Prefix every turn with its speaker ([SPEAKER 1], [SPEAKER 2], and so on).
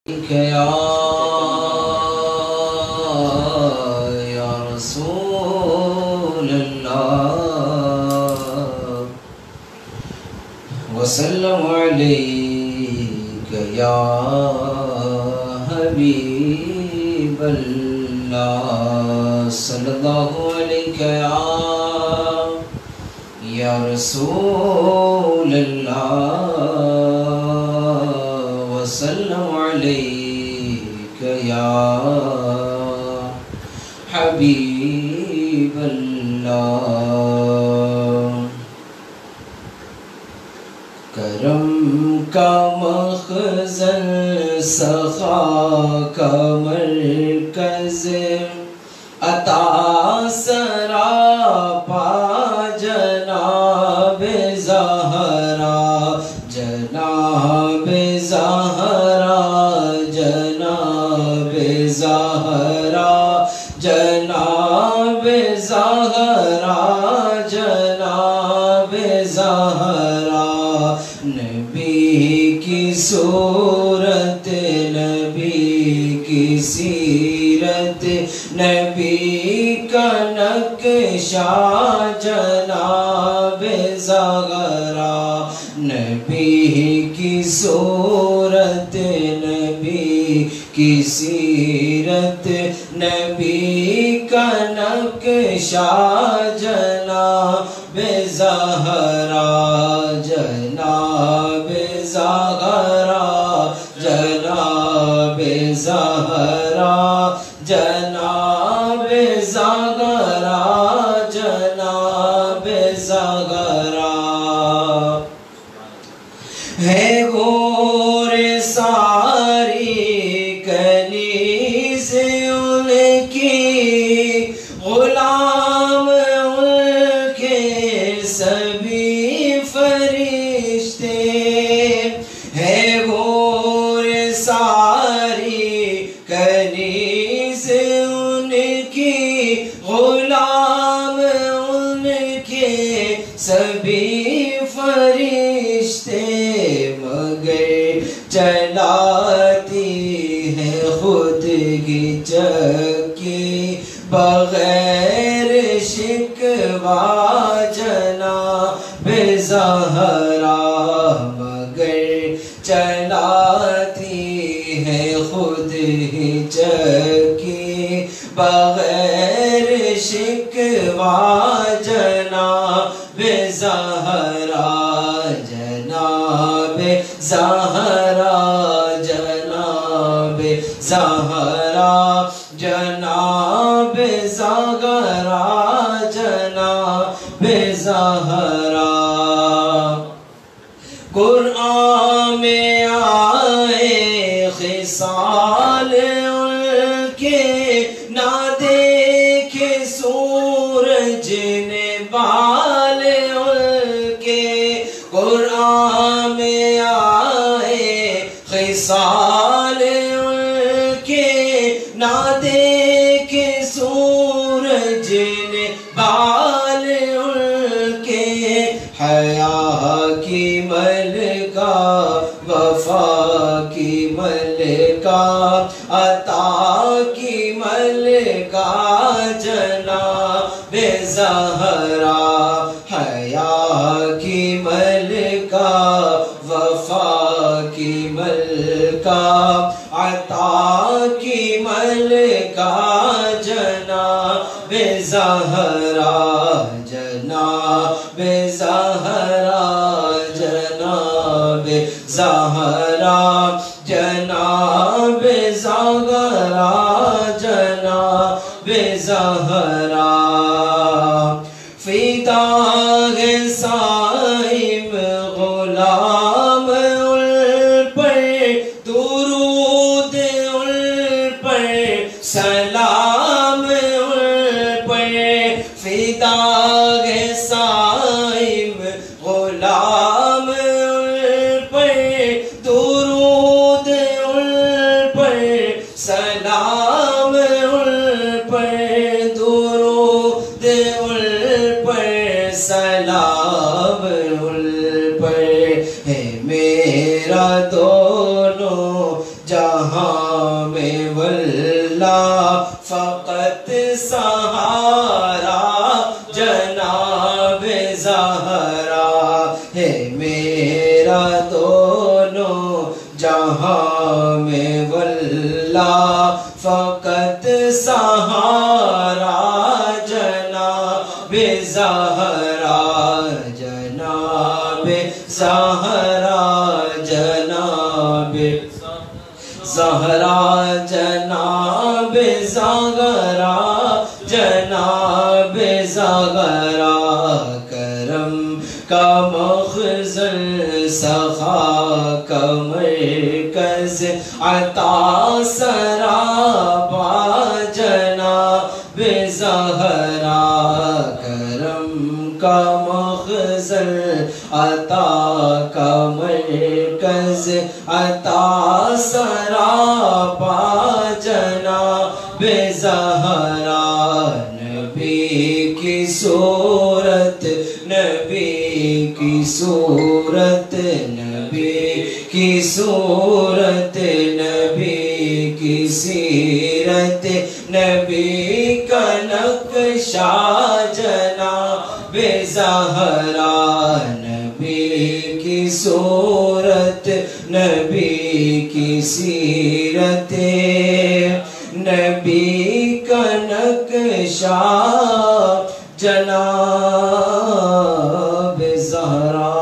[SPEAKER 1] یا رسول اللہ وسلم علیک یا حبیب اللہ صلی اللہ علیہ یا رسول اللہ وسلم علیک یا حبیب اللہ کرم کا مخزن سخا کا مرکز عطا سراپا جناب زہرا جناب زہرا جناب زہرا جناب زہرا جناب زہرا نبی کی صورت نبی کی سیرت نبی کا نقشہ جناب زہرا نبی کی صورت نبی کی سیرت نبی کا نقشہ جناب زہرا جناب زہرا جناب زہرا جناب زہرا جناب زہرا ہے گور ساری کنیز ان کی غلام ان کے سبھی فرشتے ہے گور ساری کنیز ان کی غلام ان کے سبھی فرشتے مگر چلاتی ہے خود کی چکی بغیر شکوہ جناب زہرا مگر چلاتی ہے خود ہی چکی بغیر شکوہ جناب زہرا جناب زہرا جناب زہرا جناب زہرا جناب زہرا قرآن میں آئے خصال ان کے نہ دیکھے سورج نے بال ان کے قرآن میں آئے خصال ان کے نہ دیکھے سورج نے بال ان کے حیا کی ملکہ وفا کی ملکہ عطا کی ملکہ جناب زہرا حیا کی ملکہ وفا کی ملکہ عطا کی ملکہ جناب زہرا جناب زہرا جناب زہرا جناب زہرا جناب زہرا فدا ہے صاحب غلام ان پر درود ان پر سلام ان پر فدا ہے صاحب غلام ان پر درود ان پر سلام جہاں میں واللہ فقط سہارا جناب زہرا ہے میرا دونوں جہاں میں واللہ فقط سہارا جناب زہرا جناب زہرا جناب زہرا جناب زہرا جناب زہرا کرم کا مخزن سخا کا مرکز عطا سرابا جناب زہرا کرم کا مخزن عطا کا مرکز عطا سرابا جناب زہرا نبی کی صورت نبی کی صورت نبی کی صورت نبی کی سیرت نبی کا نقشہ جناب زہرا نبی کی صورت نبی کی سیرت نبی کا نقشہ جناب زہرا